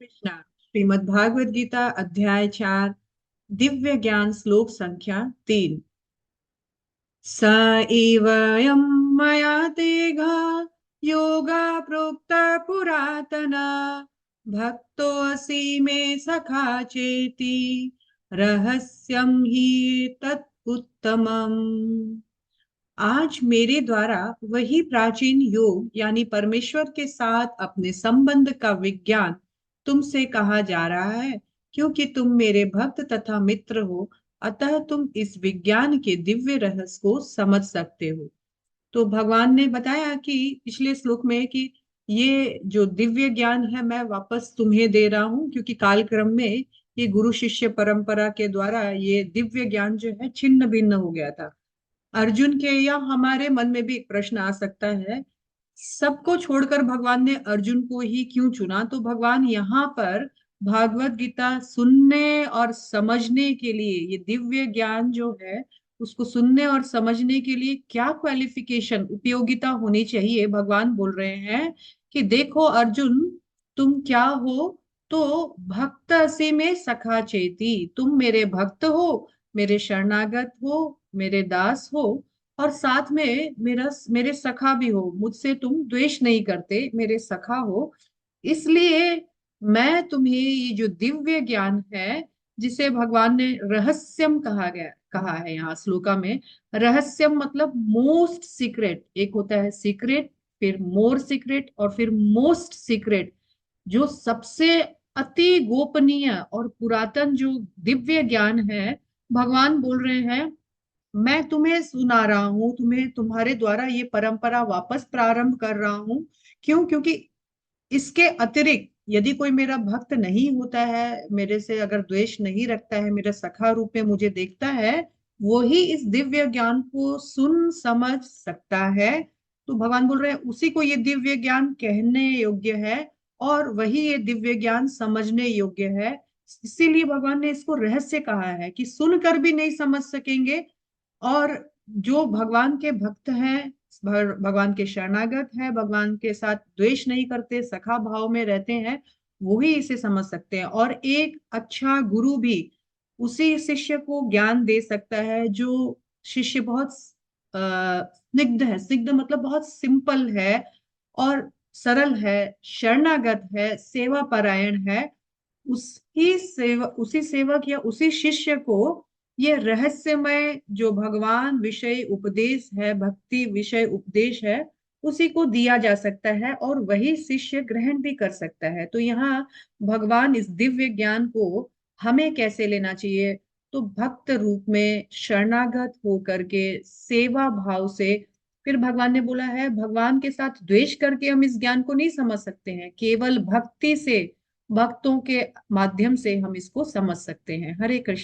कृष्णा। श्रीमद् भागवत गीता अध्याय 4 दिव्य ज्ञान श्लोक संख्या 3। स एवं मया तेघा योगा प्रोक्त पुरातन भक्तोऽसि मे सखा चेति रहस्यम ही तत्उत्तमम्। आज मेरे द्वारा वही प्राचीन योग यानी परमेश्वर के साथ अपने संबंध का विज्ञान तुमसे कहा जा रहा है, क्योंकि तुम मेरे भक्त तथा मित्र हो, अतः तुम इस विज्ञान के दिव्य रहस्य को समझ सकते हो। तो भगवान ने बताया कि पिछले श्लोक में कि ये जो दिव्य ज्ञान है मैं वापस तुम्हें दे रहा हूं, क्योंकि कालक्रम में ये गुरु शिष्य परंपरा के द्वारा ये दिव्य ज्ञान जो है छिन्न भिन्न हो गया था। अर्जुन के या हमारे मन में भी एक प्रश्न आ सकता है, सबको छोड़कर भगवान ने अर्जुन को ही क्यों चुना? तो भगवान यहाँ पर भागवत गीता सुनने और समझने के लिए, ये दिव्य ज्ञान जो है उसको सुनने और समझने के लिए क्या क्वालिफिकेशन उपयोगिता होनी चाहिए, भगवान बोल रहे हैं कि देखो अर्जुन, तुम क्या हो? तो भक्त असी में सखा चेती, तुम मेरे भक्त हो, मेरे शरणागत हो, मेरे दास हो, और साथ में मेरे सखा भी हो। मुझसे तुम द्वेष नहीं करते, मेरे सखा हो। इसलिए मैं तुम्हें ये जो दिव्य ज्ञान है, जिसे भगवान ने रहस्यम कहा है यहाँ श्लोका में। रहस्यम मतलब मोस्ट सीक्रेट, एक होता है सीक्रेट, फिर मोर सीक्रेट, और फिर मोस्ट सीक्रेट, जो सबसे अति गोपनीय और पुरातन जो दिव्य ज्ञान है। भगवान बोल रहे हैं मैं तुम्हें सुना रहा हूं, तुम्हें तुम्हारे द्वारा ये परंपरा वापस प्रारंभ कर रहा हूं। क्यों? क्योंकि इसके अतिरिक्त यदि कोई मेरा भक्त नहीं होता है, मेरे से अगर द्वेष नहीं रखता है, मेरे सखा रूप में मुझे देखता है, वो ही इस दिव्य ज्ञान को सुन समझ सकता है। तो भगवान बोल रहे हैं उसी को ये दिव्य ज्ञान कहने योग्य है, और वही ये दिव्य ज्ञान समझने योग्य है। इसीलिए भगवान ने इसको रहस्य कहा है कि सुनकर भी नहीं समझ सकेंगे, और जो भगवान के भक्त हैं, भगवान के शरणागत है, भगवान के साथ द्वेष नहीं करते, सखा भाव में रहते हैं, वो ही इसे समझ सकते हैं। और एक अच्छा गुरु भी उसी शिष्य को ज्ञान दे सकता है जो शिष्य बहुत स्निग्ध है। स्निग्ध मतलब बहुत सिंपल है और सरल है, शरणागत है, सेवा परायण है। उसी सेवक या उसी शिष्य को ये रहस्यमय जो भगवान विषय उपदेश है, भक्ति विषय उपदेश है, उसी को दिया जा सकता है, और वही शिष्य ग्रहण भी कर सकता है। तो यहाँ भगवान इस दिव्य ज्ञान को हमें कैसे लेना चाहिए? तो भक्त रूप में शरणागत होकर के सेवा भाव से। फिर भगवान ने बोला है भगवान के साथ द्वेष करके हम इस ज्ञान को नहीं समझ सकते हैं, केवल भक्ति से, भक्तों के माध्यम से हम इसको समझ सकते हैं। हरे कृष्ण।